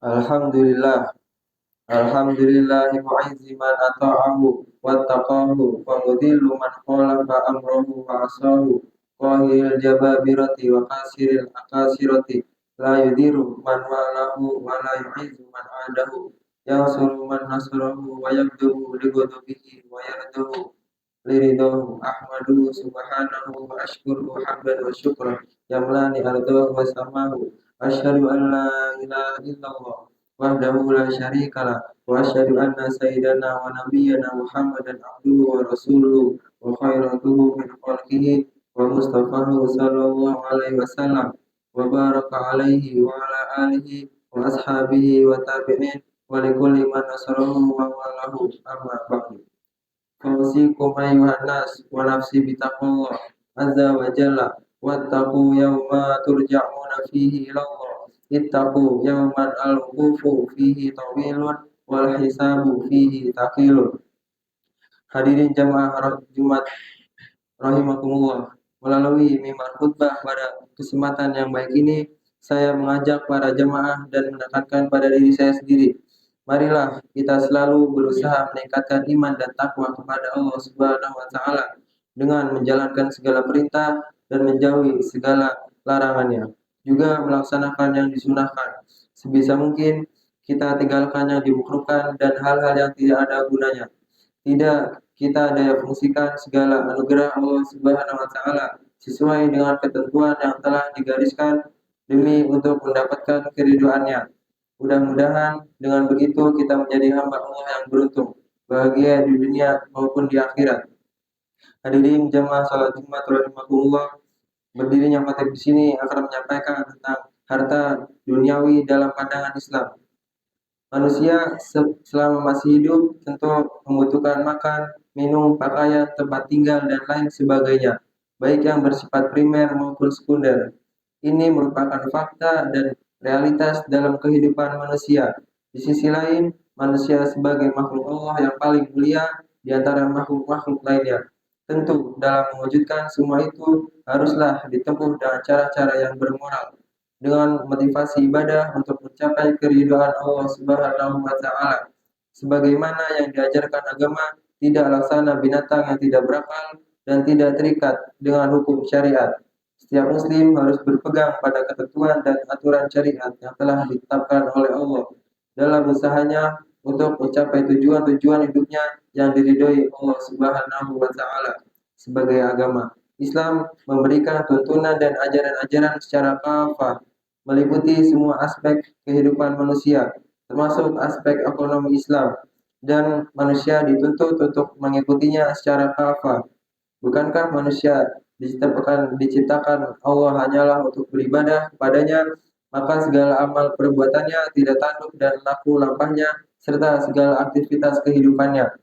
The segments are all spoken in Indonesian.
Alhamdulillah, alhamdulillahi mu'izzi man ata'ahu wattaqahu wa mudhillu man khalafa amrahu wa asahu qahil jababirati wa kasiril akasirati la yudiru man walahu wa la yu'izzu man adahu yansuru man nasrahu wa yabduhu ligodobihi wa yarduhu liridahu ahmaduhu subhanahu wa ashkuruhu hamdan wa syukran yamlani ardahu wa samahu asyhadu an la ilaha illallah wahdahu la syarikalah wa asyhadu anna sayyidana wa nabiyyana Muhammadan abduhu wa rasuluhu wa khairatuhu min khalqihi wa mustafahu sallallahu alaihi wasallam wa baraka alaihi wa ala alihi wa ashabihi wa tabi'in wa likulli man nasarahu wa walahu amma ba'du. Fausikum ayuhan nas wa nafsi bitaqwallah azza wa jalla wattaqu yawma turja'una fihi ilallah ittaqu yawman al-wuqufu fihi tawilun wal hisabu fihi taqilun. Hadirin jamaah Jumat rahimakumullah, melalui mimbar khutbah pada kesempatan yang baik ini saya mengajak para jemaah dan menekankan pada diri saya sendiri. Marilah kita selalu berusaha meningkatkan iman dan takwa kepada Allah Subhanahu wa taala dengan menjalankan segala perintah dan menjauhi segala larangannya. Juga melaksanakan yang disunahkan. Sebisa mungkin kita tinggalkan yang dimakruhkan dan hal-hal yang tidak ada gunanya. Tidak kita daya fungsikan segala anugerah Allah Subhanahu wa taala sesuai dengan ketentuan yang telah digariskan demi untuk mendapatkan keridhoannya. Mudah-mudahan dengan begitu kita menjadi hamba Allah yang beruntung, bahagia di dunia maupun di akhirat. Hadirin jamaah salat Jumat rahimakumullah, berdirinya khatib di sini akan menyampaikan tentang harta duniawi dalam pandangan Islam. Manusia selama masih hidup tentu membutuhkan makan, minum, pakaian, tempat tinggal, dan lain sebagainya, baik yang bersifat primer maupun sekunder. Ini merupakan fakta dan realitas dalam kehidupan manusia. Di sisi lain, manusia sebagai makhluk Allah yang paling mulia di antara makhluk-makhluk lainnya. Tentu, dalam mewujudkan semua itu haruslah ditempuh dengan cara-cara yang bermoral, dengan motivasi ibadah untuk mencapai keridhaan Allah Subhanahu wa taala. Sebagaimana yang diajarkan agama, tidak laksana binatang yang tidak berakal dan tidak terikat dengan hukum syariat. Setiap muslim harus berpegang pada ketentuan dan aturan syariat yang telah ditetapkan oleh Allah dalam usahanya untuk mencapai tujuan-tujuan hidupnya yang diridhoi Allah Subhanahu wa taala. Sebagai agama, Islam memberikan tuntunan dan ajaran-ajaran secara kafah, meliputi semua aspek kehidupan manusia, termasuk aspek ekonomi Islam, dan manusia dituntut untuk mengikutinya secara kafah. Bukankah manusia diciptakan Allah hanyalah untuk beribadah kepadanya, maka segala amal perbuatannya tidak tanduk dan laku lampahnya, serta segala aktivitas kehidupannya,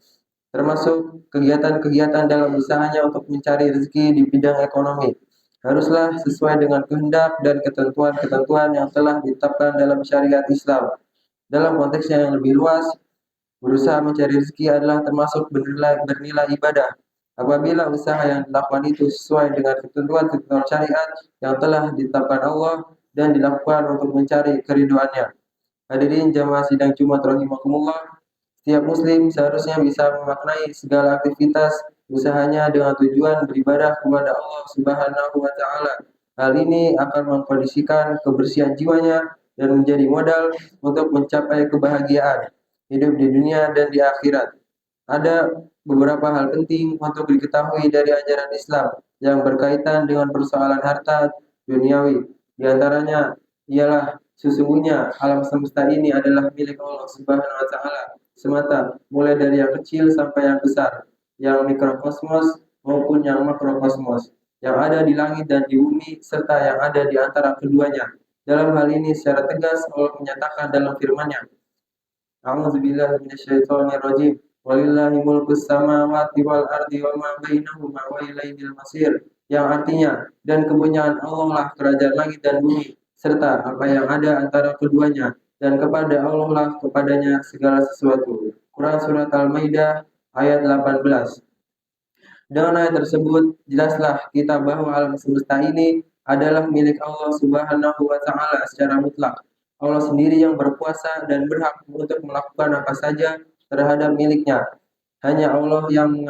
termasuk kegiatan-kegiatan dalam usahanya untuk mencari rezeki di bidang ekonomi, haruslah sesuai dengan kehendak dan ketentuan-ketentuan yang telah ditetapkan dalam syariat Islam. Dalam konteksnya yang lebih luas, berusaha mencari rezeki adalah termasuk bernilai ibadah. Apabila usaha yang dilakukan itu sesuai dengan ketentuan-ketentuan syariat yang telah ditetapkan Allah dan dilakukan untuk mencari keridhoannya. Hadirin jamaah sidang Jumat rahimakumullah, setiap muslim seharusnya bisa memaknai segala aktivitas usahanya dengan tujuan beribadah kepada Allah Subhanahu wa taala. Hal ini akan mengkondisikan kebersihan jiwanya dan menjadi modal untuk mencapai kebahagiaan hidup di dunia dan di akhirat. Ada beberapa hal penting untuk diketahui dari ajaran Islam yang berkaitan dengan persoalan harta duniawi. Di antaranya ialah sesungguhnya alam semesta ini adalah milik Allah Subhanahu wa taala semata, mulai dari yang kecil sampai yang besar, yang mikrokosmos maupun yang makrokosmos, yang ada di langit dan di bumi serta yang ada di antara keduanya. Dalam hal ini secara tegas Allah menyatakan dalam firman-Nya, A'udzubillahi minasyaitonirrajim. Walillahi mulkus samawati wal ardi wa ma bainahuma wa ilaihil masir. Yang artinya, dan kepunyaan Allah lah kerajaan langit dan bumi serta apa yang ada antara keduanya, dan kepada Allah lah kepadanya segala sesuatu. Quran surat Al-Maidah ayat 18. Dengan ayat tersebut, jelaslah kita bahwa alam semesta ini adalah milik Allah Subhanahu wa taala secara mutlak. Allah sendiri yang berkuasa dan berhak untuk melakukan apa saja terhadap miliknya. Hanya Allah yang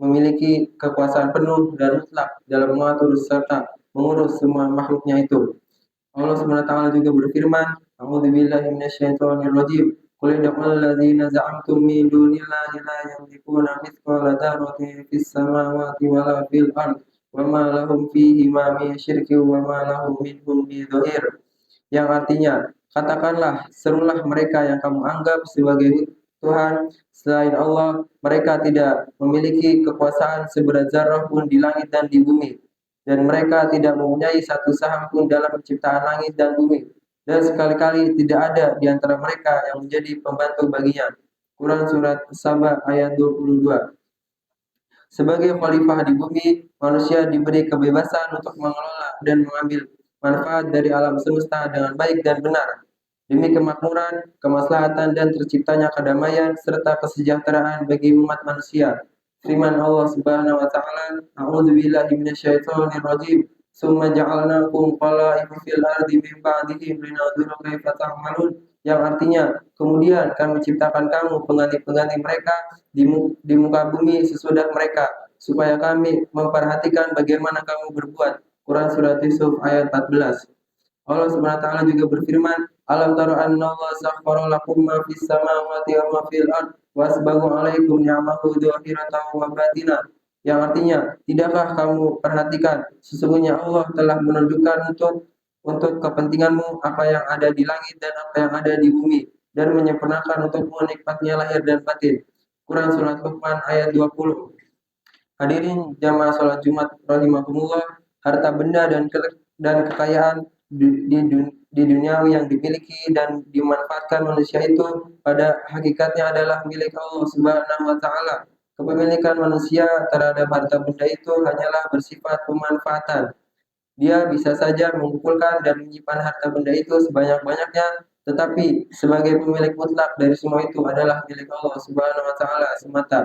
memiliki kekuasaan penuh dan mutlak dalam mengatur serta mengurus semua makhluknya itu. Allah SWT juga berfirman, A'udzubillahi minasyaitonirrajim. Qul ud'ul ladzina za'amtum min dunillahi la yamlikuna mithqala dzarratin fis samawati wala fil ard wa ma lahum fihi ma min syirkin wa ma lahum minhum min dhahir. Yang artinya, katakanlah, serulah mereka yang kamu anggap sebagai Tuhan selain Allah, mereka tidak memiliki kekuasaan seberat zarah pun di langit dan di bumi, dan mereka tidak mempunyai satu saham pun dalam penciptaan langit dan bumi, dan sekali-kali tidak ada di antara mereka yang menjadi pembantu baginya. Quran Surat Saba ayat 22. Sebagai khalifah di bumi, manusia diberi kebebasan untuk mengelola dan mengambil manfaat dari alam semesta dengan baik dan benar, demi kemakmuran, kemaslahatan, dan terciptanya kedamaian serta kesejahteraan bagi umat manusia. Firman Allah Subhanahu wa taala, A'udzubillahi minasyaitonirrajim. Summa ja'alnakum khala'ifa fil ardi min ba'dihim linanzura kaifa ta'malun. Yang artinya, kemudian kami ciptakan kamu pengganti-pengganti mereka di muka bumi sesudah mereka, supaya kami memperhatikan bagaimana kamu berbuat. Quran Surat Yusuf ayat 14. Allah SWT juga berfirman, Alam tara anna Allah sakhkhara lakum ma fis samawati wa ma fil ard wasbaghu 'alaikum ni'amahu dzahiratan wa batinah. Yang artinya, tidakkah kamu perhatikan sesungguhnya Allah telah menunjukkan untuk kepentinganmu apa yang ada di langit dan apa yang ada di bumi, dan menyempurnakan untukmu nikmatnya lahir dan batin. Quran Surat Luqman ayat 20. Hadirin jamaah sholat Jumat rahimakumullah, harta benda dan kekayaan di dunia yang dimiliki dan dimanfaatkan manusia itu pada hakikatnya adalah milik Allah Subhanahu wa taala. Kepemilikan manusia terhadap harta benda itu hanyalah bersifat pemanfaatan. Dia bisa saja mengumpulkan dan menyimpan harta benda itu sebanyak-banyaknya, tetapi sebagai pemilik mutlak dari semua itu adalah milik Allah Subhanahu wa taala semata,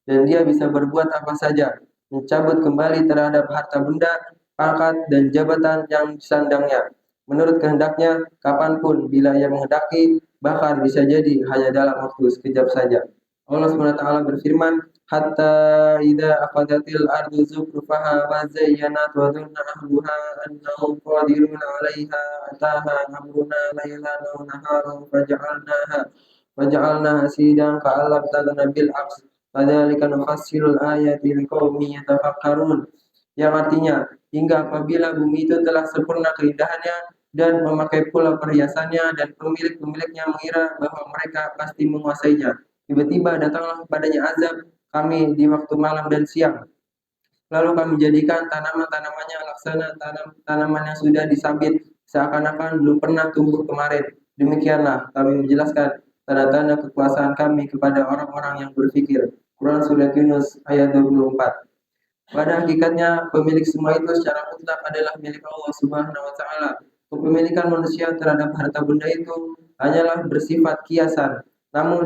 dan dia bisa berbuat apa saja, mencabut kembali terhadap harta benda, pangkat, dan jabatan yang disandangnya menurut kehendaknya kapanpun bila ia menghendaki, bahkan bisa jadi hanya dalam waktu sekejap saja. Allah SWT berfirman, hatta idza aqadatil ardu zukhrufaha wa zayyanat wa dhanna ahluha annahum qadiruna 'alaiha ataha amruna laylan aw naharan faja'alnaha hasidan ka'allam tadna bil ams kadzalika nufassilul ayati liqaumin yatafakkarun. Yang artinya, hingga apabila bumi itu telah sempurna keindahannya dan memakai pula perhiasannya, dan pemilik-pemiliknya mengira bahwa mereka pasti menguasainya, tiba-tiba datanglah kepadanya azab kami di waktu malam dan siang. Lalu kami jadikan tanaman-tanamannya laksana tanaman yang sudah disabit, seakan-akan belum pernah tumbuh kemarin. Demikianlah kami menjelaskan tanda-tanda kekuasaan kami kepada orang-orang yang berfikir. Quran Surat Yunus ayat 24. Pada hakikatnya, pemilik semua itu secara mutlak adalah milik Allah Subhanahu wa taala. Kepemilikan manusia terhadap harta benda itu hanyalah bersifat kiasan, namun